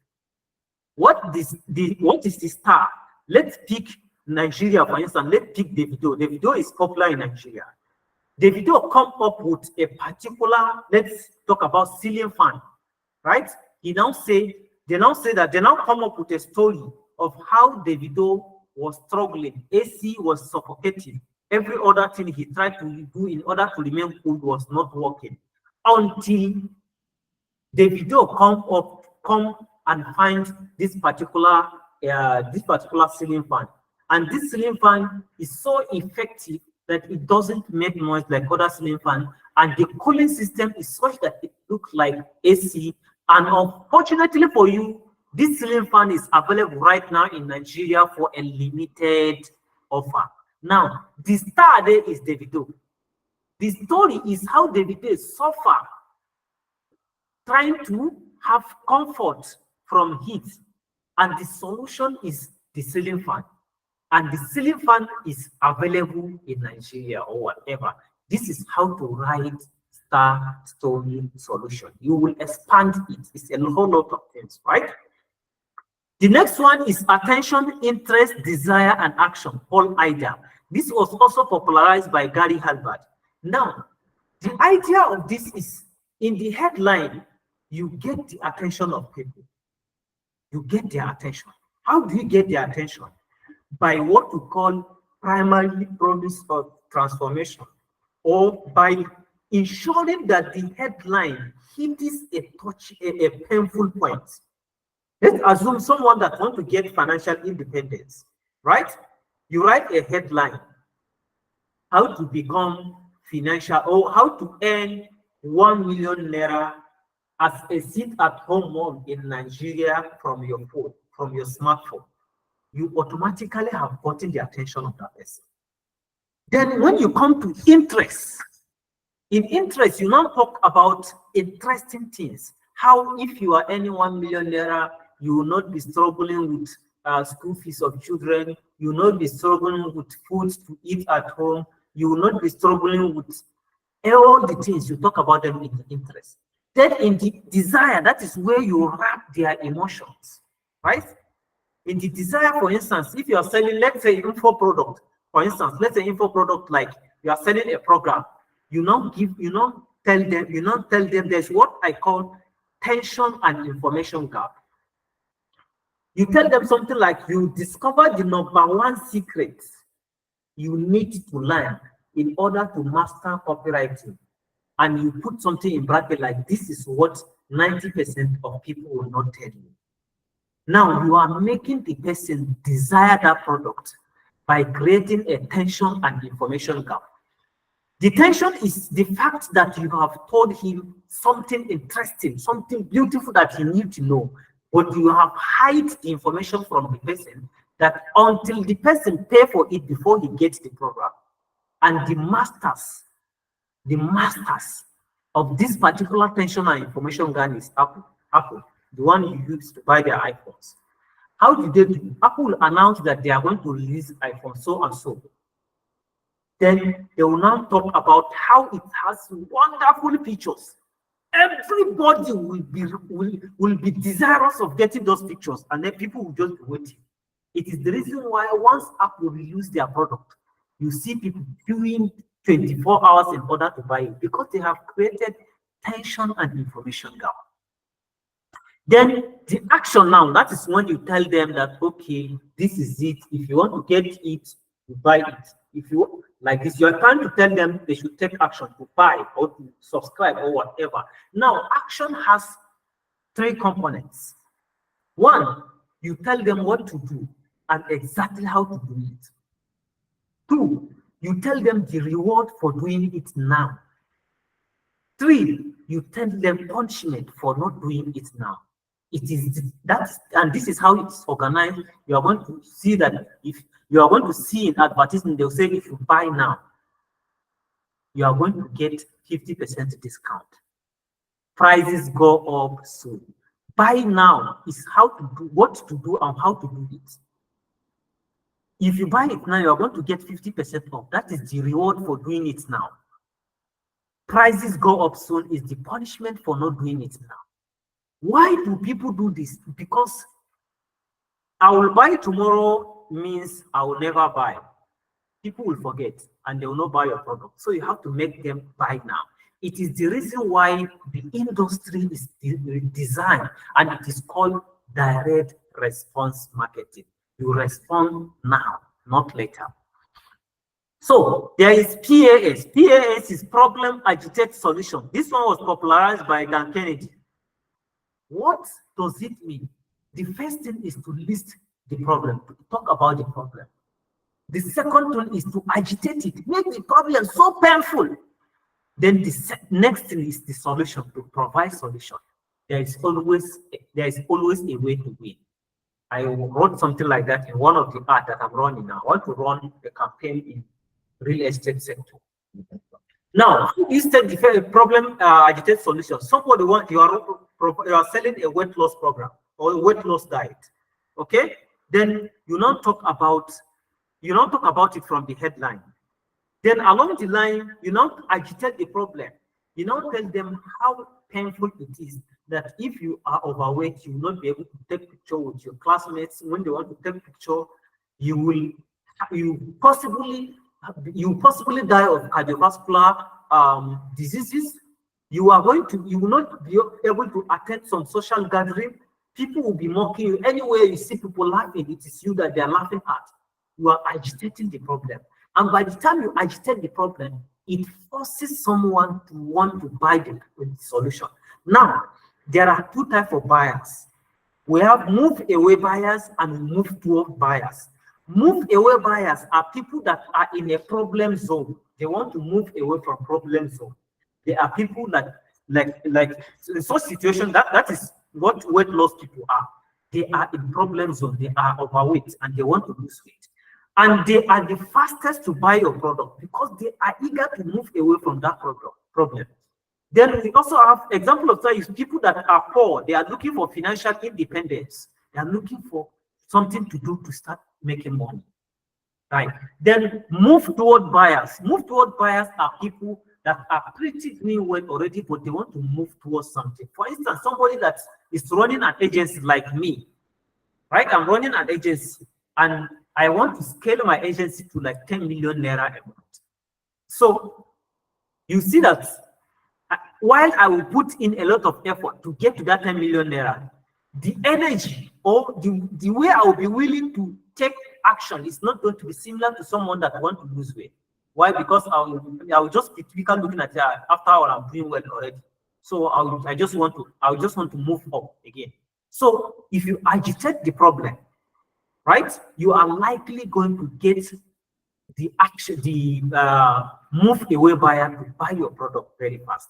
What is the STAR? Let's pick Nigeria, for instance. Let's pick Davido. Davido is popular in Nigeria. Davido come up with a particular, let's talk about ceiling fan, right? They now come up with a story of how Davido was struggling. AC was suffocating. Every other thing he tried to do in order to remain cool was not working. Until Davido come and find this particular ceiling fan. And this ceiling fan is so effective that it doesn't make noise like other ceiling fans, and the cooling system is such that it looks like AC. And unfortunately for you, this ceiling fan is available right now in Nigeria for a limited offer. Now, the star there is Davido. The story is how Davido suffer trying to have comfort from heat, and the solution is the ceiling fan. And the ceiling fan is available in Nigeria or whatever. This is how to write story solution. You will expand it. It's a whole lot of things, right? The next one is attention, interest, desire, and action, whole idea. This was also popularized by Gary Halbert. Now, the idea of this is in the headline, you get the attention of people. You get their attention. How do you get their attention? By what we call primary promise of transformation, or by ensuring that the headline hits a painful point. Let's assume someone that wants to get financial independence, right? You write a headline, how to become financial, or how to earn 1 million naira as a sit-at-home mom in Nigeria from your phone, from your smartphone. You automatically have gotten the attention of that person. Then when you come to interest, in interest, you now talk about interesting things. How if you are earning 1 million naira, you will not be struggling with school fees of children. You will not be struggling with food to eat at home. You will not be struggling with all the things. You talk about them in the interest. Then in the desire, that is where you wrap their emotions, right? In the desire, for instance, if you are selling, let's say, info product, for instance, let's say info product like you are selling a program, you now tell them there's what I call tension and information gap. You tell them something like you discover the #1 secret you need to learn in order to master copywriting. And you put something in bracket like this is what 90% of people will not tell you. Now you are making the person desire that product by creating a tension and information gap. The tension is the fact that you have told him something interesting, something beautiful that he needs to know, but you have hide the information from the person that until the person pay for it before he gets the program. And the masters of this particular tension and information gun is Apple, the one you use to buy their iPhones. How do they do? Apple will announce that they are going to release iPhone so and so. Then they will now talk about how it has wonderful features. Everybody will be desirous of getting those pictures, and then people will just be waiting. It is the reason why once Apple release their product, you see people queuing 24 hours in order to buy it because they have created tension and information gap. Then the action now, that is when you tell them that, okay, this is it. If you want to get it, you buy it. If you like this, you are trying to tell them they should take action to buy or to subscribe or whatever. Now, action has 3 components. 1, you tell them what to do and exactly how to do it. 2, you tell them the reward for doing it now. 3, you tell them punishment for not doing it now. It is that, and this is how it's organized. You are going to see that if you are going to see in advertisement, they'll say if you buy now, you are going to get 50% discount. Prices go up soon. Buy now is how to do, what to do and how to do it. If you buy it now, you are going to get 50% off. That is the reward for doing it now. Prices go up soon is the punishment for not doing it now. Why do people do this? Because I will buy tomorrow means I will never buy. People will forget and they will not buy your product. So you have to make them buy now. It is the reason why the industry is designed and it is called direct response marketing. You respond now, not later. So there is PAS. PAS is problem, agitate, solution. This one was popularized by Dan Kennedy. What does it mean? The first thing is to list the problem, to talk about the problem. The second one is to agitate it, make the problem so painful. Then the next thing is the solution, to provide solution. There is always a way to win. I wrote something like that in one of the ads that I'm running now. I want to run a campaign in real estate sector. Now, instead the problem agitate solution. Somebody you are selling a weight loss program or a weight loss diet. Okay, then you not talk about it from the headline. Then along the line, you not agitate the problem. You now tell them how painful it is that if you are overweight, you will not be able to take picture with your classmates. When they want to take picture, you will you possibly you possibly die of cardiovascular diseases. You will not be able to attend some social gathering. People will be mocking you. Anywhere you see people laughing, it is you that they are laughing at. You are agitating the problem. And by the time you agitate the problem, it forces someone to want to buy the solution. Now, there are two types of buyers. We have move away buyers and move toward buyers. Move away buyers are people that are in a problem zone. They want to move away from problem zone. There are people that like in such situation that is what weight loss people are. They are in problem zone. They are overweight and they want to lose weight. And they are the fastest to buy your product because they are eager to move away from that problem. Then we also have example of that is people that are poor. They are looking for financial independence. They are looking for something to do to start making money. Right. Then move toward buyers. Move toward buyers are people that are pretty doing well already, but they want to move towards something. For instance, somebody that is running an agency like me, right? I'm running an agency and I want to scale my agency to like 10 million naira a month. So you see that while I will put in a lot of effort to get to that 10 million naira, the energy or the way I will be willing to take action is not going to be similar to someone that wants to lose weight. Why? Because I will just be typical looking at it after all I'm doing well already. So I just want to move up again. So if you agitate the problem, right, you are likely going to get the move away buyer to buy your product very fast.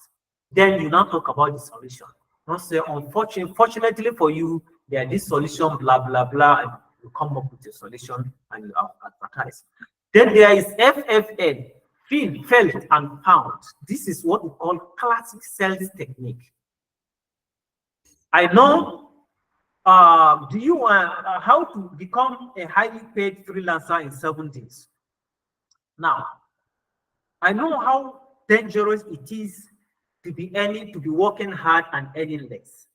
Then you now talk about the solution. Not say, unfortunately for you, there is this solution, blah blah blah, and you come up with a solution and you advertise. Then there is FFN, feel, felt, and found. This is what we call classic sales technique. I know. Do you want how to become a highly paid freelancer in 7 days? Now, I know how dangerous it is to be working hard and earning less.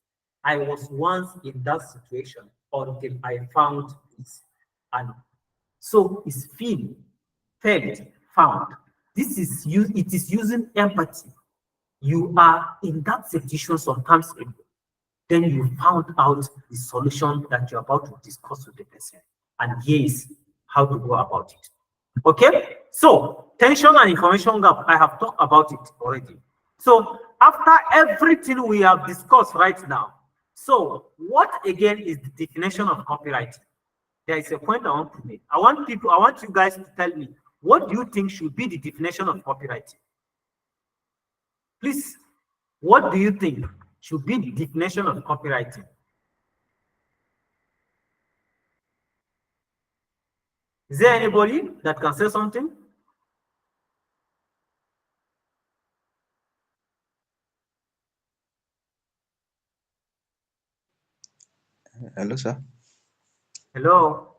I was once in that situation until I found this. And so it's felt, found. This is it is using empathy. You are in that situation sometimes, then you found out the solution that you're about to discuss with the person. And here is how to go about it. Okay, so tension and information gap, I have talked about it already. So after everything we have discussed right now, so what again is the definition of copywriting? There is a point I want to make. I want you guys to tell me, what do you think should be the definition of copywriting? Please, what do you think should be the definition of copywriting? Is there anybody that can say something? Hello, sir. Hello.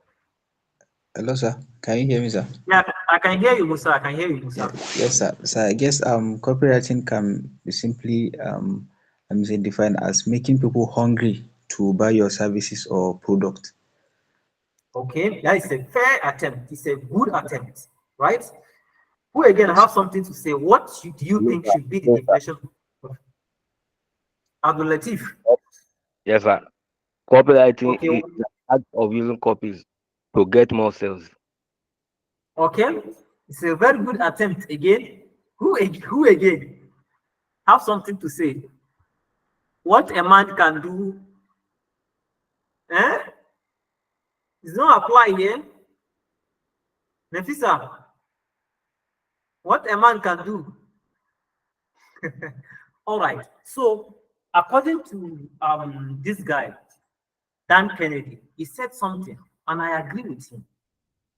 Hello, sir. Can you hear me, sir? Yeah, I can hear you, Musa. I can hear you, Musa. Yes, sir. So I guess copywriting can be simply defined as making people hungry to buy your services or product. Okay, that is a fair attempt. It's a good attempt, right? Who again have something to say? What do you think should be the definition of Abdul Latif? Yes, sir. Copywriting Okay, is the act of using copies to get more sales. okay, it's a very good attempt again. Who again have something to say? What a man can do, eh? It's not apply here. Nefisa, what a man can do. All right. So according to this guy, Dan Kennedy, he said something, and I agree with him.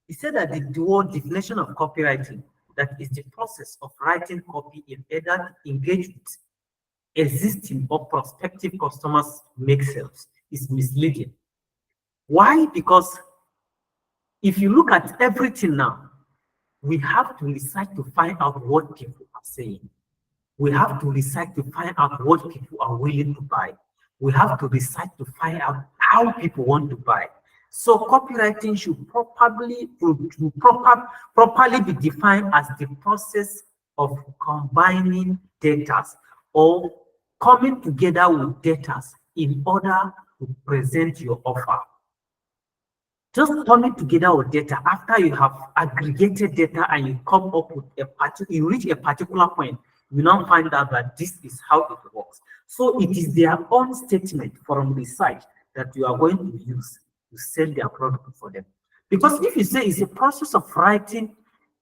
He said that the word definition of copywriting, that is the process of writing copy in order to engage with existing or prospective customers to make sales, is misleading. Why? Because if you look at everything now, we have to research to find out what people are saying. We have to research to find out what people are willing to buy. We have to research to find out how people want to buy. So copywriting should properly be defined as the process of combining data or coming together with data in order to present your offer. Just coming together with data after you have aggregated data and you come up with you reach a particular point, you now find out that this is how it works. So it is their own statement from the site that you are going to use to sell their product for them. Because if you say it's a process of writing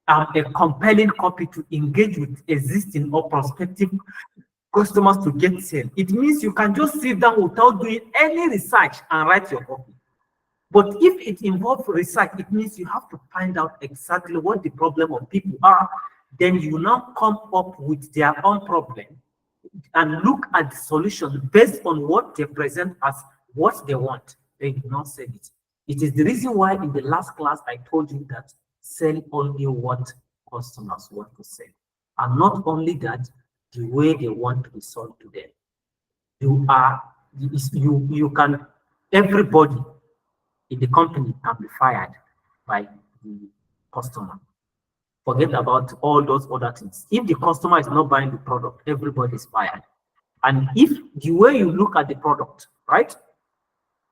a compelling copy to engage with existing or prospective customers to get sale, it means you can just sit down without doing any research and write your copy. But if it involves research, it means you have to find out exactly what the problem of people are. Then you now come up with their own problem and look at the solution based on what they present as what they want. They do not sell it. It is the reason why in the last class I told you that sell only what customers want to sell. And not only that, the way they want to be sold to them. You can, everybody in the company can be fired by the customer. Forget about all those other things. If the customer is not buying the product, everybody is fired. And if the way you look at the product, right?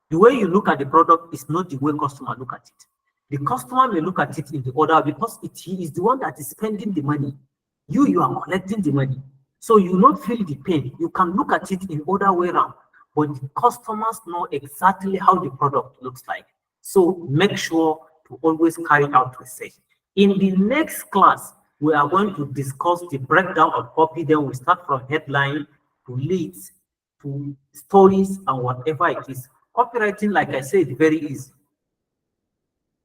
The way you look at the product is not the way customer look at it. The customer may look at it in the order because he is the one that is spending the money. You are collecting the money. So you not feel the pain. You can look at it in other way around, but the customers know exactly how the product looks like. So make sure to always carry out research. In the next class, we are going to discuss the breakdown of copy. Then we start from headline to leads to stories and whatever it is. Copywriting, like I said, very easy.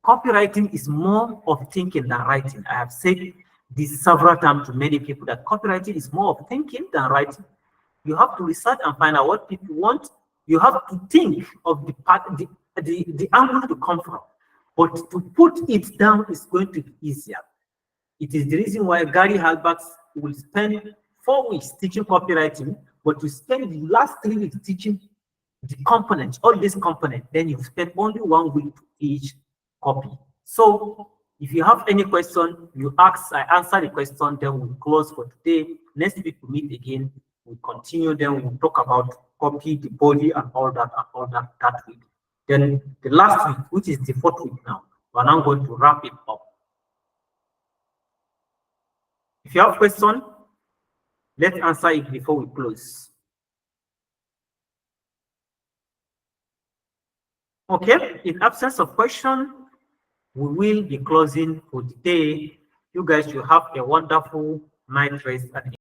Copywriting is more of thinking than writing. I have said this several times to many people that copywriting is more of thinking than writing. You have to research and find out what people want. You have to think of the angle to come from. But to put it down is going to be easier. It is the reason why Gary Halbert will spend 4 weeks teaching copywriting, but you spend the last 3 weeks teaching the components, all these components, then you spend only 1 week to teach copy. So if you have any question, you ask, I answer the question, then we'll close for today. Next week we'll meet again, we'll continue, then we'll talk about copy, the body, and all that week. Then the last week, which is the 4th week now, we're now going to wrap it up. If you have question, let's answer it before we close. Okay, in absence of question, we will be closing for today. You guys should have a wonderful night rest.